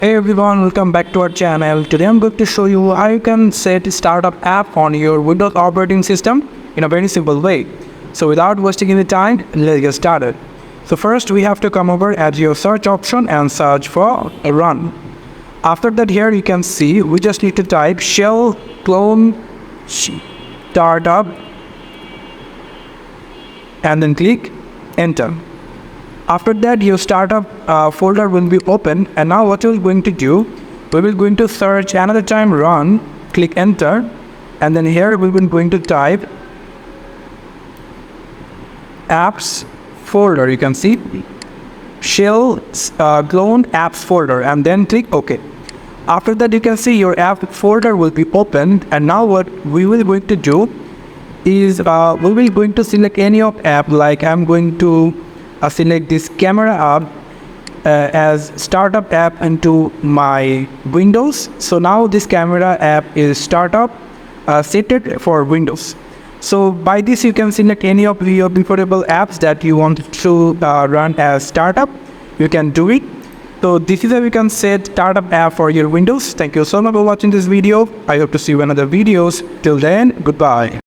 Hey everyone, welcome back to our channel. Today I'm going to show you how you can set startup app on your Windows operating system in a very simple way. So without wasting any time, let's get started. So first we have to come over at your search option and search for run. After that, here you can see we just need to type shell clone startup and then click enter. After that, your startup folder will be open, and now what we're going to do, we will going to search another time run, click enter, and then here we will going to type apps folder. You can see shell clone apps folder, and then click OK. After that, you can see your app folder will be opened, and now what we will going to do is we will going to select any of app. Like I'm going to select this camera app as startup app into my Windows. So now this camera app is startup set it for Windows. So by this you can select any of your preferable apps that you want to run as startup. You can do it. So this is how you can set startup app for your Windows. Thank you so much for watching this video. I hope to see you in other videos. Till then, goodbye.